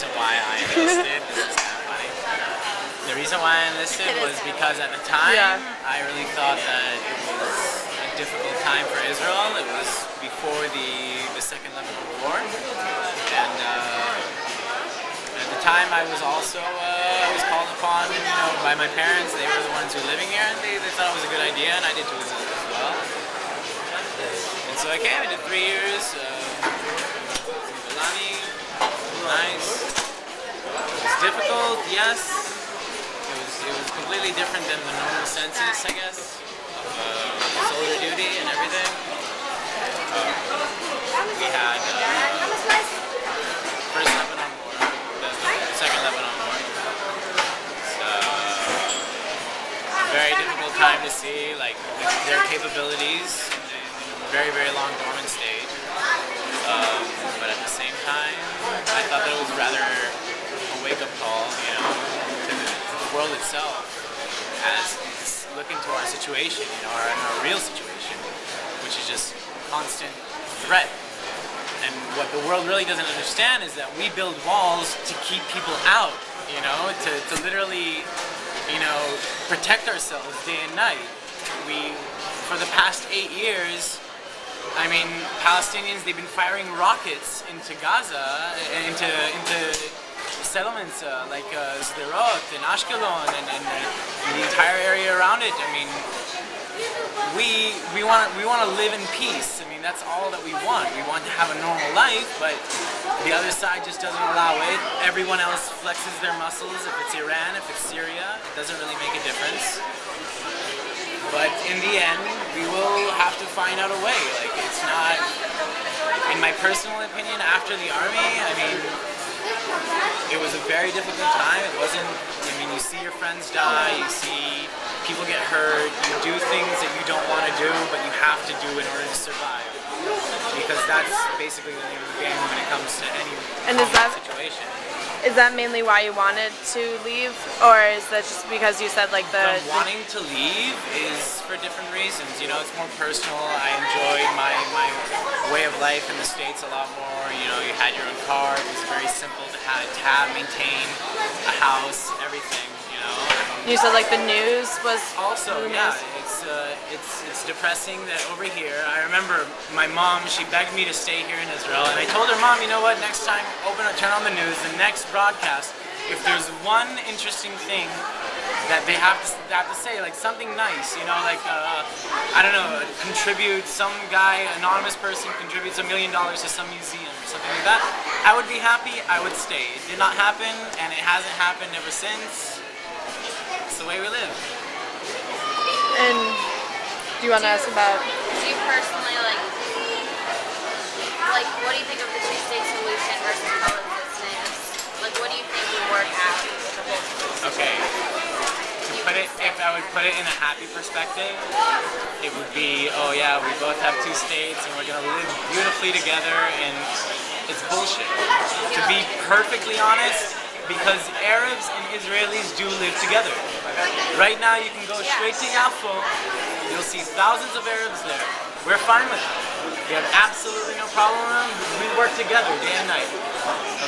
reason why I enlisted. This is kind of funny. The reason why I enlisted was because at the time I really thought that it was a difficult time for Israel. It was before the Second Lebanon War, and at the time I was also I was called upon, by my parents. They were the ones who were living here, and they thought it was a good idea, and I did too as well. And so I came. I did 3 years. Nice. It was difficult, yes. It was completely different than the normal census, I guess, of soldier duty and everything. We had first Lebanon War, the second Lebanon War. So very difficult time to see their capabilities in a very, very long dormant state. But at the same time, I thought that it was rather a wake-up call, to the world itself as it's looking to our situation, our real situation, which is just constant threat. And what the world really doesn't understand is that we build walls to keep people out, to literally, protect ourselves day and night. For the past 8 years, Palestinians, they've been firing rockets into Gaza, into settlements like Sderot and Ashkelon and the entire area around it. We want to live in peace. That's all that we want. We want to have a normal life, but the other side just doesn't allow it. Everyone else flexes their muscles. If it's Iran, if it's Syria, it doesn't really make a difference. But in the end, we will have to find out a way. It's not, in my personal opinion, after the army, it was a very difficult time. It wasn't, you see your friends die, you see people get hurt, you do things that you don't want to do, but you have to do in order to survive. Because that's basically the name of the game when it comes to any situation. Is that mainly why you wanted to leave, or is that just because you said the... wanting to leave is for different reasons. It's more personal. I enjoyed my way of life in the States a lot more. You had your own car. It was very simple to maintain a house, everything. You said the news was also it's depressing that over here. I remember my mom, she begged me to stay here in Israel, and I told her, Mom, you know what, next time turn on the news, the next broadcast, if there's one interesting thing that they have to say, something nice, I don't know, contribute, some guy, anonymous person contributes $1 million to some museum or something like that, I would be happy, I would stay. It did not happen, and it hasn't happened ever since. It's the way we live. And do you want to ask about... Do you personally, what do you think of the two-state solution versus coexistence? What do you think would work out for both? Okay. If I would put it in a happy perspective, it would be, we both have 2 states and we're going to live beautifully together, and it's bullshit. To be perfectly honest, because Arabs and Israelis do live together. Right now you can go straight to Yafo, you'll see thousands of Arabs there. We're fine with that. We have absolutely no problem with them. We work together day and night.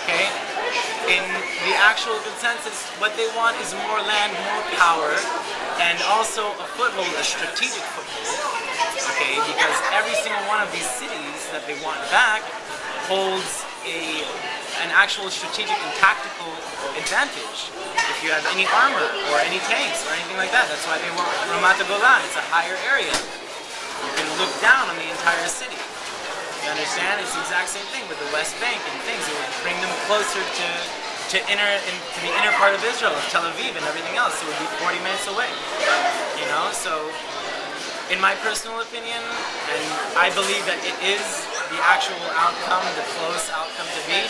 Okay? In the actual consensus, what they want is more land, more power, and also a foothold, a strategic foothold. Okay? Because every single one of these cities that they want back holds an actual strategic and tactical advantage. If you have any armor or any tanks or anything like that, that's why they want Ramat Golan. It's a higher area. You can look down on the entire city. You understand? It's the exact same thing with the West Bank and things. It would bring them closer to the inner part of Israel, Tel Aviv and everything else. It would be 40 minutes away. So in my personal opinion, and I believe that it is the actual outcome, the close outcome to be,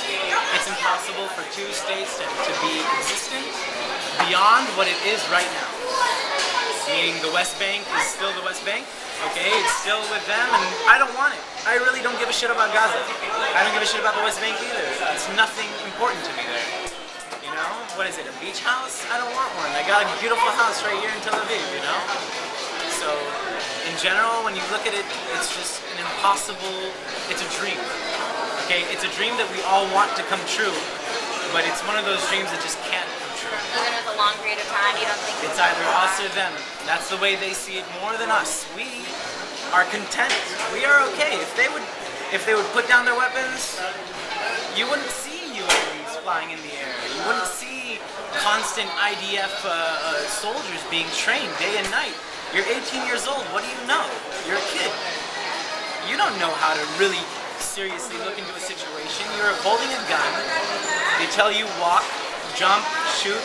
it's impossible for 2 states to be existent beyond what it is right now. Meaning the West Bank is still the West Bank, okay? It's still with them, and I don't want it. I really don't give a shit about Gaza. I don't give a shit about the West Bank either. It's nothing important to me there. What is it, a beach house? I don't want one. I got a beautiful house right here in Tel Aviv, So, in general, when you look at it, it's just an impossible, it's a dream. Okay, it's a dream that we all want to come true. but it's one of those dreams that just can't come true. Even with a long period of time, you don't think It's either us or them. That's the way they see it more than us. We are content. We are okay. If they would put down their weapons, you wouldn't see UAVs flying in the air. You wouldn't see constant IDF soldiers being trained day and night. You're 18 years old. What do you know? You're a kid. You don't know how to really seriously look into a situation. You're holding a gun. They tell you walk, jump, shoot,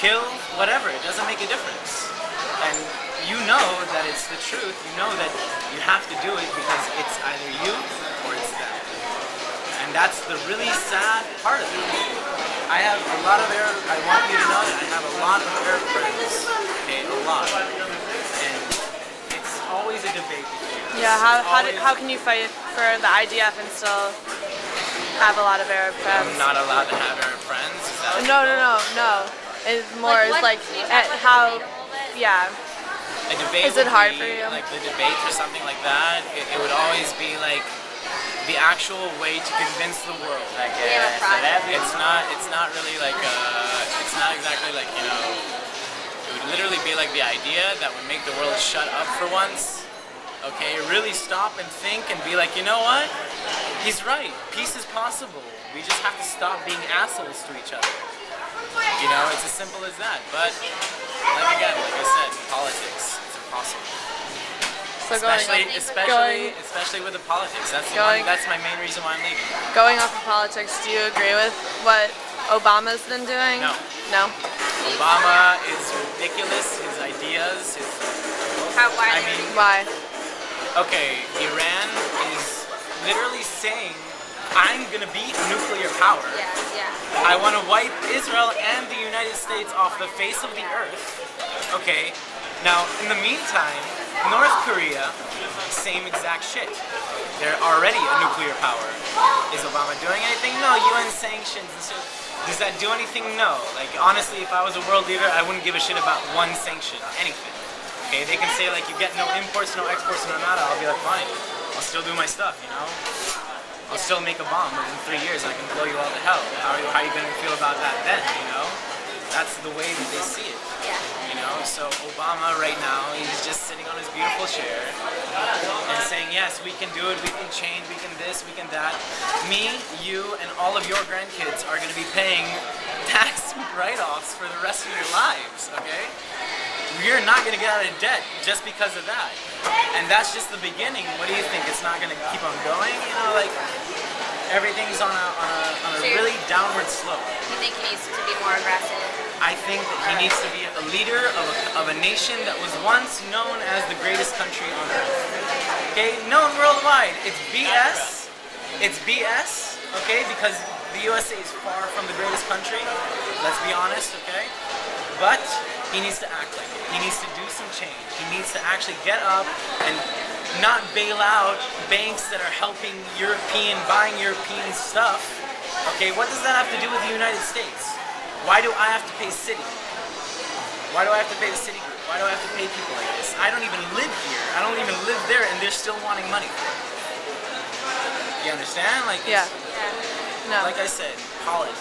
kill, whatever. It doesn't make a difference. And you know that it's the truth. You know that you have to do it because it's either you or it's them. And that's the really sad part of it. I have a lot of I want you to know that I have a lot of Arab friends. Okay, a lot. And it's always a debate between us. Yeah, how can you fight for the IDF and still have a lot of Arab friends? I'm not allowed to have Arab friends. Is that No. It's more Like, it's like can you talk about the how, debate a little bit? yeah. a debate Is it would hard be, for you? like the debate or something like that, it would always be like the actual way to convince the world. Like, We have a project. it's not really like it's not exactly like, you know, it would literally be like the idea that would make the world shut up for once. Okay, really stop and think and be like, you know what? He's right. Peace is possible. We just have to stop being assholes to each other. You know, it's as simple as that. But like I said, politics, it's impossible. So Especially with the politics. That's my main reason why I'm leaving. going off of politics, do you agree with what Obama's been doing? No. No? Obama is ridiculous. His ideas, Why? I mean, Why? okay, Iran is literally saying, I'm gonna be a nuclear power. Yeah. I want to wipe Israel and the United States off the face of the earth. Okay, now in the meantime, North Korea, same exact shit. They're already a nuclear power. Is Obama doing anything? No. UN sanctions and stuff. Does that do anything? No. Like, honestly, if I was a world leader, I wouldn't give a shit about one sanction, anything. Okay, they can say like you get no imports, no exports, no nada. I'll be like, fine. I'll still do my stuff, you know? I'll still make a bomb within 3 years. I can blow you all to hell. How are you going to feel about that then, you know? That's the way that they see it. Yeah. You know, so Obama right now, he's just sitting on his beautiful chair and saying, yes, we can do it, we can change, we can this, we can that. Me, you, and all of your grandkids are going to be paying tax write-offs for the rest of your lives, okay? You're not going to get out of debt just because of that. And that's just the beginning. What do you think? It's not going to keep on going? You know, like, everything's on a really downward slope. You think he needs to be more aggressive? I think that he needs to be a leader of a nation that was once known as the greatest country on earth. Okay, known worldwide. It's BS. It's BS. Okay, because the USA is far from the greatest country. Let's be honest. Okay, but he needs to act like it. He needs to do some change. He needs to actually get up and not bail out banks that are helping buying European stuff. Okay, what does that have to do with the United States? Why do I have to pay Citi? Why do I have to pay the Citi group? Why do I have to pay people like this? I don't even live here. I don't even live there, and they're still wanting money for it. You understand? Like, Yeah. No. like I said, politics.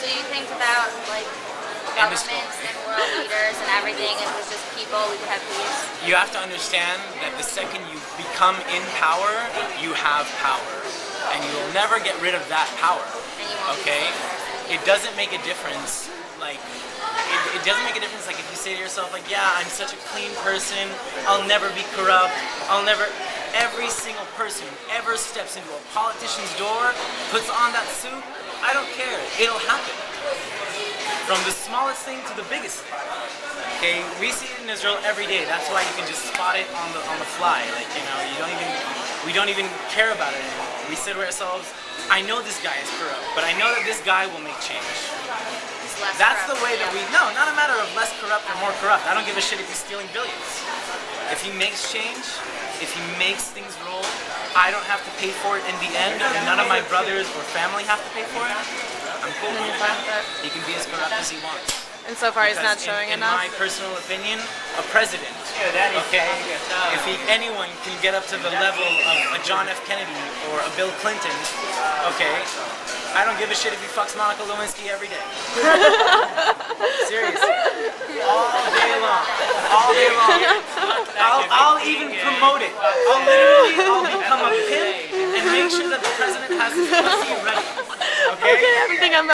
So you think about like End of governments story. and world leaders and everything, if it was just people, we could have peace? You have to understand that the second you become in power, you have power. And you will never get rid of that power. And you won't Okay? be the same person. It doesn't make a difference, like, it doesn't make a difference, like, if you say to yourself, like, yeah, I'm such a clean person, I'll never be corrupt, every single person who ever steps into a politician's door, puts on that suit, I don't care, it'll happen. From the smallest thing to the biggest thing. Okay, we see it in Israel every day, that's why you can just spot it on the fly, like, you know, we don't even care about it anymore. We say to ourselves, I know this guy is corrupt, but I know that this guy will make change. It's less That's the corrupt, way that yeah. not a matter of less corrupt or more corrupt. I don't give a shit if he's stealing billions. If he makes change, if he makes things roll, I don't have to pay for it in the end, and none of my brothers or family have to pay for it. I'm cool with that. He can be as corrupt as he wants. And so far he's not Because showing in enough? my personal opinion, a president, okay, if anyone can get up to the level of a John F. Kennedy or a Bill Clinton, okay, I don't give a shit if he fucks Monica Lewinsky every day. Seriously. All day long. All day long. I'll even promote it. I'll become a pimp and make sure that the president has his pussy ready. Okay? Okay, I think I'm